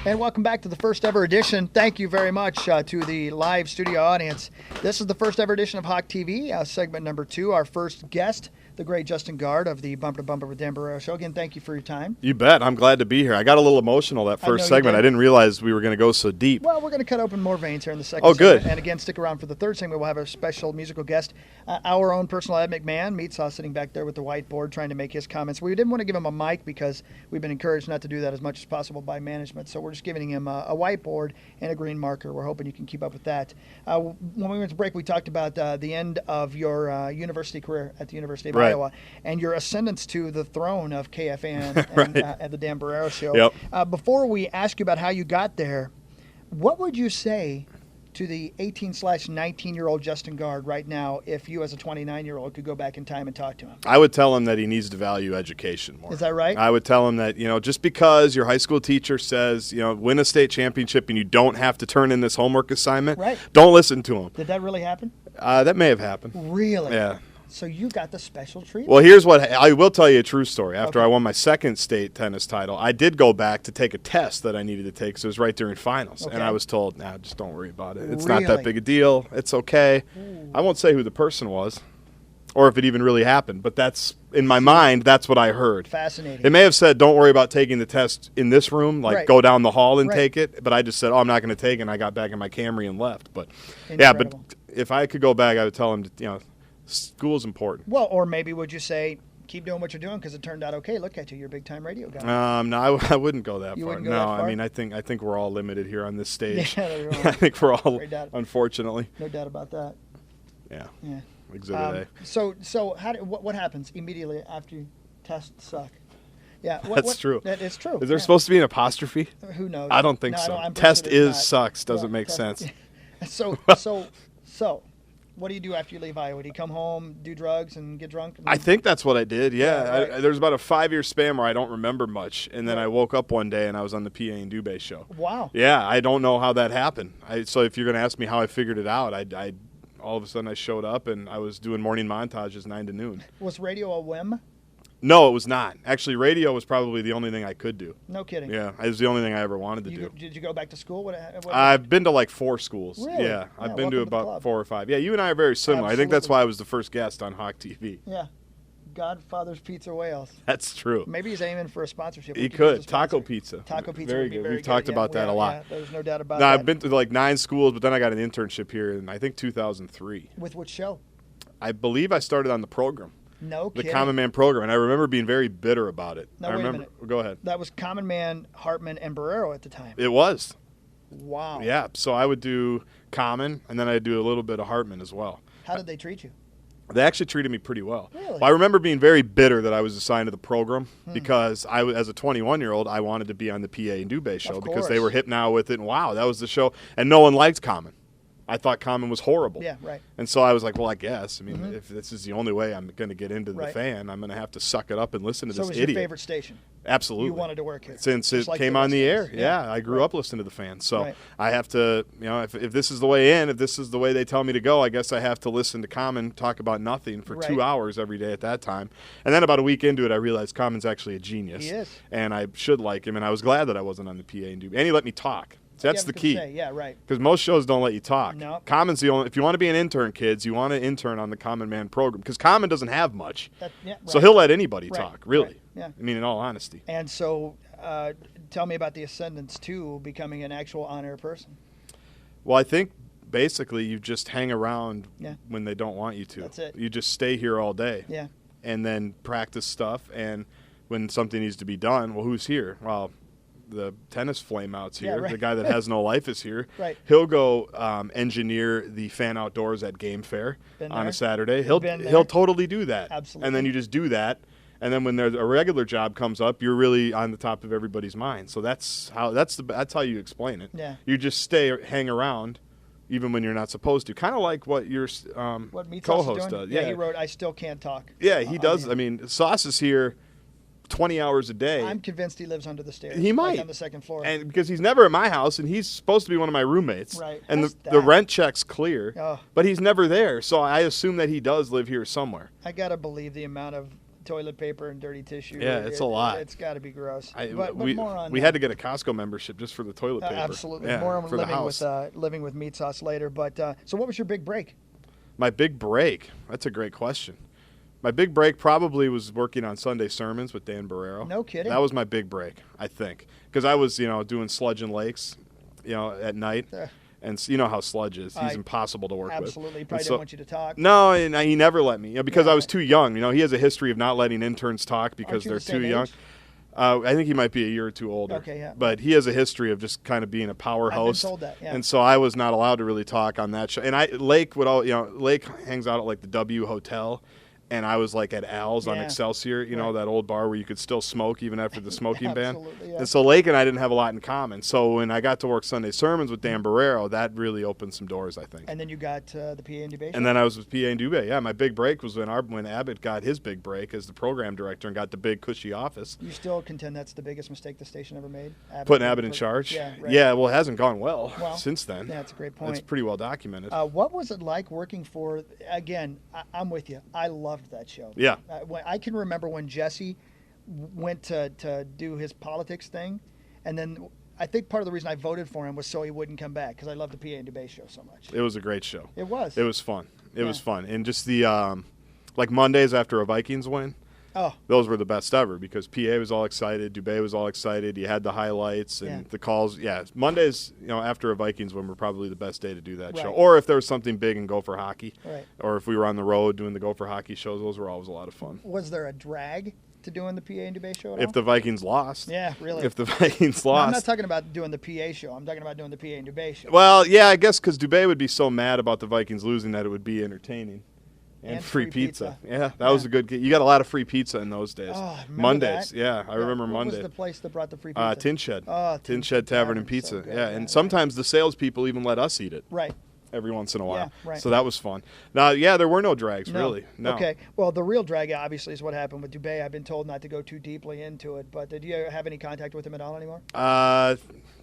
And welcome back to the first ever edition. Thank you very much to the live studio audience. This is the first ever edition of Hawkey TV, segment number 2. Our first guest, the great Justin Gaard of the Bumper to Bumper with Dan Barrero show. Again, thank you for your time. You bet. I'm glad to be here. I got a little emotional that first segment. I didn't realize we were going to go so deep. Well, we're going to cut open more veins here in the second segment. And again, stick around for the third segment. We'll have a special musical guest. Our own personal Ed McMahon meets us sitting back there with the whiteboard trying to make his comments. We didn't want to give him a mic because we've been encouraged not to do that as much as possible by management. So we're just giving him a whiteboard and a green marker. We're hoping you can keep up with that. When we went to break, we talked about the end of your university career at the University of Iowa and your ascendance to the throne of KFAN at the Dan Barrero show. Yep. Before we ask you about how you got there, what would you say to the 18/19-year-old Justin Gaard right now if you as a 29-year-old could go back in time and talk to him? I would tell him that he needs to value education more. Is that right? I would tell him that, just because your high school teacher says, win a state championship and you don't have to turn in this homework assignment, don't listen to him. Did that really happen? That may have happened. Really? Yeah. So you got the special treatment? Well, here's what I will tell you a true story. After I won my second state tennis title, I did go back to take a test that I needed to take, so it was right during finals. And I was told, just don't worry about it. It's not that big a deal. It's okay. I won't say who the person was or if it even really happened, but that's, in my mind, that's what I heard. Fascinating. It may have said, don't worry about taking the test in this room, go down the hall and take it, but I just said, I'm not going to take it, and I got back in my Camry and left. But but if I could go back, I would tell him, school's important. Well, or maybe would you say, keep doing what you're doing because it turned out okay. Look at you, you're a big-time radio guy. No, I wouldn't go that far. Wouldn't go that far? I mean, I think we're all limited here on this stage. Yeah, I think we're all, unfortunately. No doubt about that. Yeah. Yeah. Exhibit A. So what happens immediately after you test suck? Yeah, that's true. That is true. Is there supposed to be an apostrophe? Who knows? I don't think so. Test is sucks doesn't make sense. So, what do you do after you leave Iowa? Do you come home, do drugs, and get drunk? I think that's what I did, There's about a 5-year span where I don't remember much, and then I woke up one day and I was on the PA and Dubé show. Wow. Yeah, I don't know how that happened. So if you're going to ask me how I figured it out, I all of a sudden I showed up and I was doing morning montages 9 to noon. Was radio a whim? No, it was not. Actually, radio was probably the only thing I could do. No kidding. Yeah, it was the only thing I ever wanted to do. Did you go back to school? What I've been to like 4 schools. Really? Yeah, I've been to about 4 or 5. Yeah, you and I are very similar. Absolutely. I think that's why I was the first guest on Hawkey TV. Yeah. Godfather's Pizza Wales. That's true. Maybe he's aiming for a sponsorship. He could. Taco Pizza. Taco Pizza very would be good. very We've talked about that a lot. Yeah, there's no doubt about that. I've been to like 9 schools, but then I got an internship here in, I think, 2003. With which show? I believe I started on the program. No kidding. The Common Man program, and I remember being very bitter about it. Now, wait a minute. Go ahead. That was Common Man, Hartman, and Barrero at the time. It was. Wow. Yeah, so I would do Common, and then I'd do a little bit of Hartman as well. How did they treat you? They actually treated me pretty well. Really? Well, I remember being very bitter that I was assigned to the program because as a 21-year-old, I wanted to be on the PA and Dubé show because they were hip now with it, and wow, that was the show. And no one liked Common. I thought Common was horrible. Yeah, right. And so I was like, well, I guess. I mean, if this is the only way I'm going to get into the fan, I'm going to have to suck it up and listen to this idiot. So it was your favorite station? Absolutely. You wanted to work here? Since it came on the air. Yeah, I grew up listening to the fan. So I have to, if this is the way in, if this is the way they tell me to go, I guess I have to listen to Common talk about nothing for 2 hours every day at that time. And then about a week into it, I realized Common's actually a genius. He is. And I should like him, and I was glad that I wasn't on the PA and Dubé. And he let me talk. So that's the key. Yeah, right. Because most shows don't let you talk. No. Common's the only. If you want to be an intern, kids, you want to intern on the Common Man program because Common doesn't have much. So he'll let anybody talk. Really. Right. Yeah. I mean, in all honesty. And so, tell me about the ascendance to becoming an actual on-air person. Well, I think basically you just hang around when they don't want you to. That's it. You just stay here all day. Yeah. And then practice stuff. And when something needs to be done, well, who's here? Well, the tennis flameout's here. The guy that has no life is here. He'll go engineer the fan outdoors at Game Fair on a Saturday. He'll totally do that. Absolutely. And then you just do that. And then when there's a regular job comes up, you're really on the top of everybody's mind. So that's how you explain it. Yeah. You just hang around even when you're not supposed to. Kind of like what your co-host does. Yeah, he wrote I Still Can't Talk. Yeah, he does. I mean, Sauce is here 20 hours a day. I'm convinced he lives under the stairs. He might. Like on the second floor. And because he's never at my house, and he's supposed to be one of my roommates. Right. And the rent check's clear, but he's never there. So I assume that he does live here somewhere. I got to believe the amount of toilet paper and dirty tissue. Yeah, it's a lot. It's got to be gross. We had to get a Costco membership just for the toilet paper. Absolutely. Yeah, more on for the house. living with meat sauce later. But so what was your big break? My big break? That's a great question. My big break probably was working on Sunday sermons with Dan Barrero. No kidding. That was my big break, I think. Because I was, doing Sludge and Lakes, at night. And you know how Sludge is. He's impossible to work with. Absolutely. He probably didn't want you to talk. No, and he never let me. Because I was too young. He has a history of not letting interns talk because they're too young. I think he might be a year or two older. Okay, yeah. But he has a history of just kind of being a power host. I've been told that, yeah. And so I was not allowed to really talk on that show. And Lake hangs out at like the W Hotel. And I was like at Al's on Excelsior, that old bar where you could still smoke even after the smoking ban. Absolutely, yeah. And so Lake and I didn't have a lot in common. So when I got to work Sunday sermons with Dan Barrero, that really opened some doors, I think. And then you got the PA and Dubé show? And then I was with PA and Dubé. Yeah, my big break was when Abbott got his big break as the program director and got the big cushy office. You still contend that's the biggest mistake the station ever made? Putting Abbott in charge? Yeah, right. Yeah, well, it hasn't gone well since then. Yeah, that's a great point. It's pretty well documented. What was it like working for, again, I'm with you. I loved that show. Yeah. I can remember when Jesse went to do his politics thing, and then I think part of the reason I voted for him was so he wouldn't come back because I love the PA and Dubé show so much. It was a great show. It was. It was fun. It was fun. And just the, like Mondays after a Vikings win, those were the best ever because PA was all excited, Dubé was all excited, you had the highlights and the calls. Yeah, Mondays, after a Vikings win were probably the best day to do that show. Or if there was something big in Gopher Hockey, or if we were on the road doing the Gopher Hockey shows, those were always a lot of fun. Was there a drag to doing the PA and Dubé show at all? If the Vikings lost. Yeah, really. If the Vikings lost. No, I'm not talking about doing the PA show. I'm talking about doing the PA and Dubé show. Well, yeah, I guess because Dubé would be so mad about the Vikings losing that it would be entertaining. And free pizza. Yeah, that was a good – you got a lot of free pizza in those days. Oh, Mondays. That? Yeah, I remember Monday. What was the place that brought the free pizza? Tin Shed. Oh, Tin Shed Tavern and Pizza. So good, and sometimes the salespeople even let us eat it. Right. Every once in a while. Yeah, right. So that was fun. Now, there were no drags, really. No. Okay. Well, the real drag, obviously, is what happened with Dubé. I've been told not to go too deeply into it, but do you have any contact with him at all anymore?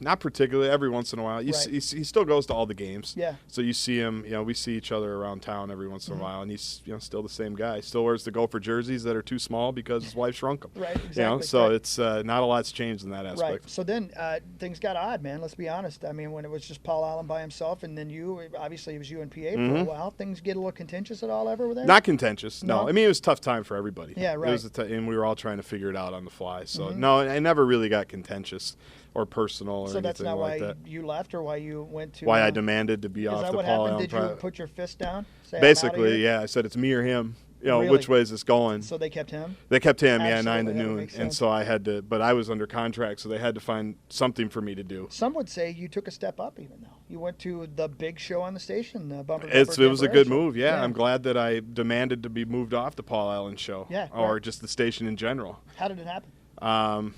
Not particularly. Every once in a while. He still goes to all the games. Yeah. So you see him, we see each other around town every once in a while, and he's, still the same guy. Still wears the Gopher jerseys that are too small because his wife shrunk them. Right, exactly. So it's not a lot's changed in that aspect. Right. So then things got odd, man. Let's be honest. I mean, when it was just Paul Allen by himself, and then obviously it was you and PA for a while. Things get a little contentious at all over there? Not contentious, no. I mean, it was a tough time for everybody. Yeah, right. It was and we were all trying to figure it out on the fly. So, no, I never really got contentious or personal or anything like that. So that's not why you left or why you went to... Why I demanded to be off the Paul Allen. Is that what happened? Did you put your fist down? Say, basically, yeah. I said, it's me or him. Really? Which way is this going? So they kept him? They kept him, Absolutely, 9 to noon. And so I had to, but I was under contract, so they had to find something for me to do. Some would say you took a step up even though. You went to the big show on the station, Bumper It was a good move, yeah. I'm glad that I demanded to be moved off the Paul Allen show. Yeah. Or just the station in general. How did it happen?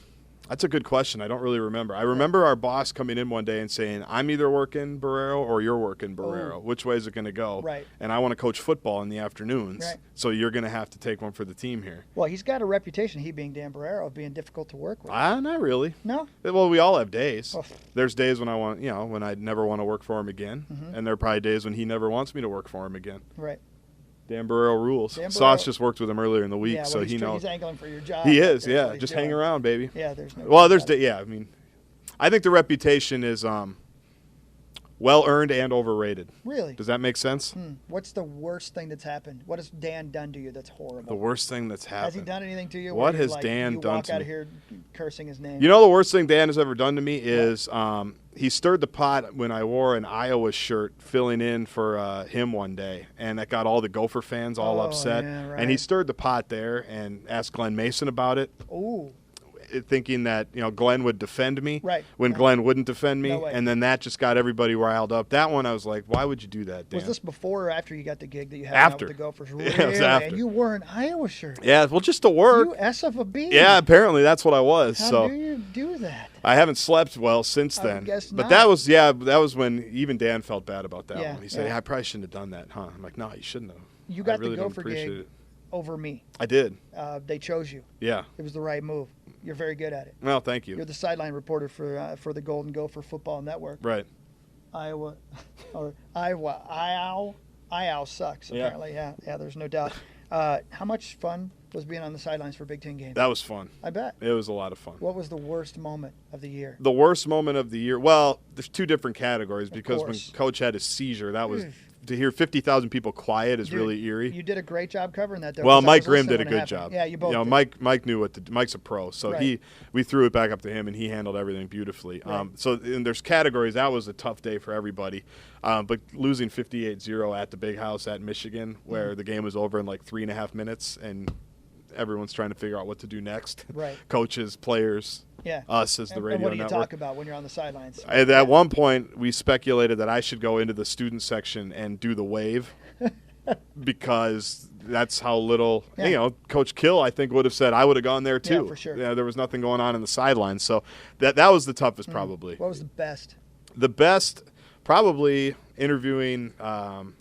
That's a good question. I don't really remember. I remember our boss coming in one day and saying, I'm either working Barrero or you're working Barrero. Which way is it going to go? Right. And I want to coach football in the afternoons. Right. So you're going to have to take one for the team here. Well, he's got a reputation, he being Dan Barrero, of being difficult to work with. Not really. No? Well, we all have days. Oh. There's days when I want, when I never want to work for him again. And there are probably days when he never wants me to work for him again. Right. Dan Barrero rules. Dan Barrero. Sauce just worked with him earlier in the week, so he knows. He's angling for your job. He is, yeah. Just hang around, baby. Yeah, there's no. Well, I mean, I think the reputation is well earned and overrated. Really? Does that make sense? What's the worst thing that's happened? What has Dan done to you that's horrible? The worst thing that's happened. Has he done anything to you? What has Dan done to me? You walk out of here cursing his name. The worst thing Dan has ever done to me is he stirred the pot when I wore an Iowa shirt filling in for him one day, and that got all the Gopher fans all upset. Yeah, right. And he stirred the pot there and asked Glenn Mason about it. Ooh. Thinking that Glenn would defend me when No. Glenn wouldn't defend me, No way. and then that just got everybody riled up. That one I was like, why would you do that, Dan? Was this before or after you got the gig that you had After. with the Gophers? Yeah, Really? it was after. And you wore an Iowa shirt. Yeah, well, just to work. You SFB. Yeah, apparently that's what I was. How do you do that? I haven't slept well since then. guess but not. that was when even Dan felt bad about that one. He said, yeah. I probably shouldn't have done that, huh? I'm like, no, you shouldn't have. You got I really the don't Gopher appreciate gig it. over me. I did. They chose you. Yeah. It was the right move. You're very good at it. Well, thank you. You're the sideline reporter for the Golden Gopher Football Network. Right. Iowa sucks, apparently. Yeah, there's no doubt. How much fun was being on the sidelines for Big Ten games? That was fun. I bet. It was a lot of fun. What was the worst moment of the year? The worst moment of the year? Well, there's two different categories because when Coach had his seizure, that was to hear 50,000 people quiet is really eerie. You did a great job covering that, though. Well, Mike Grimm did a good job. Yeah, you both did. Mike knew what to do. Mike's a pro, so we threw it back up to him, and he handled everything beautifully. Right. And there's categories. That was a tough day for everybody. But losing 58-0 at the Big House at Michigan, where the game was over in like 3.5 minutes, and everyone's trying to figure out what to do next. Right. Coaches, players. Yeah. Us as the radio network. And what do you talk about when you're on the sidelines? At one point, we speculated that I should go into the student section and do the wave because that's how little, Coach Kill, I think, would have said I would have gone there too. Yeah, for sure. There was nothing going on in the sidelines. So that was the toughest probably. What was the best? The best, probably interviewing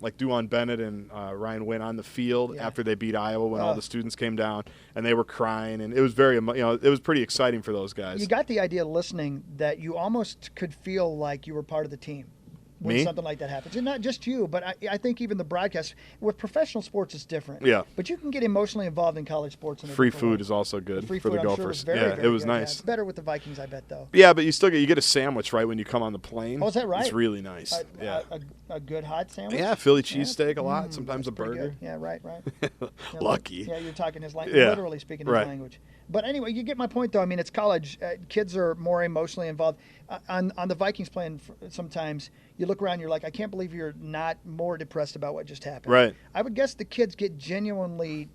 like Duan Bennett and Ryan Wynn on the field after they beat Iowa when all the students came down and they were crying, and it was very, it was pretty exciting for those guys. You got the idea listening that you almost could feel like you were part of the team when something like that happens. And not just you, but I think even the broadcast. With professional sports, it's different. Yeah. But you can get emotionally involved in college sports. Free food is also good for the Gophers. It was nice. It's better with the Vikings, I bet, though. Yeah, but you get a sandwich right when you come on the plane. Oh, is that right? It's really nice. A good hot sandwich? Yeah, Philly cheesesteak a lot. Sometimes a burger. Good. Yeah, right. Lucky. Yeah, you're talking his language. Yeah. Literally speaking his language. But anyway, you get my point, though. I mean, it's college. Kids are more emotionally involved. On the Vikings playing, sometimes you look around, you're like, I can't believe you're not more depressed about what just happened. Right. I would guess the kids get genuinely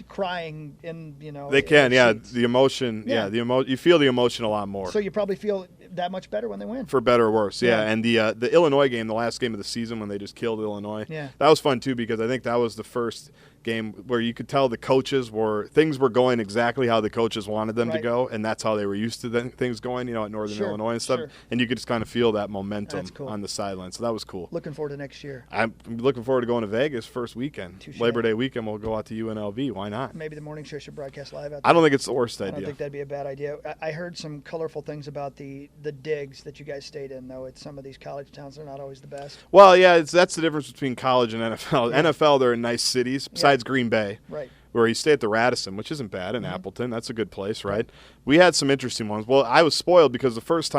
crying in, They can, the emotion, you feel the emotion a lot more. So you probably feel that much better when they win. For better or worse, And the Illinois game, the last game of the season when they just killed Illinois, that was fun too because I think that was the first game where you could tell the coaches things were going exactly how the coaches wanted them to go, and that's how they were used to things going, at Northern Illinois and stuff. And you could just kind of feel that momentum on the sideline. So that was cool. Looking forward to next year. I'm looking forward to going to Vegas first weekend. Touché. Labor Day weekend, we'll go out to UNLV. Why not? Maybe the morning show should broadcast live out there. I don't think it's the worst idea. I don't think that'd be a bad idea. I heard some colorful things about the digs that you guys stayed in, though. It's some of these college towns are not always the best. Well, that's the difference between college and NFL. NFL, they're in nice cities, besides Green Bay. Right. Where you stay at the Radisson, which isn't bad, in Appleton. That's a good place, right? We had some interesting ones. Well, I was spoiled because the first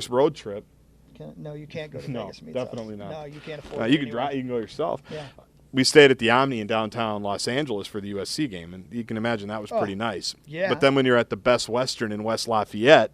road trip. No, you can't go to no, Vegas. Definitely not. No, you can't afford it. You can drive. You can go yourself. Yeah. We stayed at the Omni in downtown Los Angeles for the USC game, and you can imagine that was pretty nice. Yeah. But then when you're at the Best Western in West Lafayette,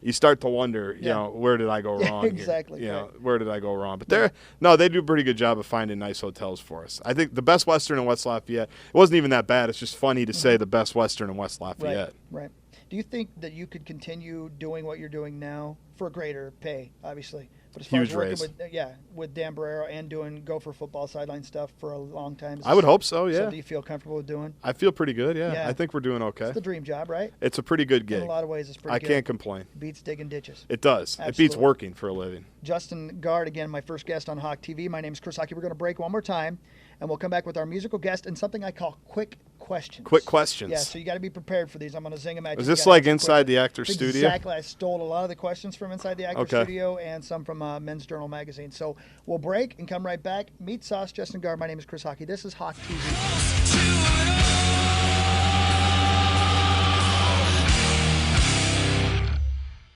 you start to wonder, where did I go wrong? Exactly. Here? Where did I go wrong? But they do a pretty good job of finding nice hotels for us. I think the Best Western in West Lafayette, it wasn't even that bad. It's just funny to say the Best Western in West Lafayette. Right. Do you think that you could continue doing what you're doing now for greater pay, obviously? But as far Huge as working raise. with Dan Barrero and doing Gopher football sideline stuff for a long time. I would hope so, yeah. Do you feel comfortable with doing? I feel pretty good, yeah. I think we're doing okay. It's the dream job, right? It's a pretty good gig. In a lot of ways, it's pretty good. I can't complain. Beats digging ditches. It does. Absolutely. It beats working for a living. Justin Gaard, again, my first guest on Hawk TV. My name is Chris Hawkey. We're going to break one more time, and we'll come back with our musical guest and something I call quick questions. Quick questions. Yeah, so you got to be prepared for these. I'm going to zing them at you. Is this like Inside the Actor's Studio? Exactly. I stole a lot of the questions from Inside the Actor's Studio and some from Men's Journal magazine. So we'll break and come right back. Meet Sauce, Justin Gaard. My name is Chris Hawkey. This is Hawk TV.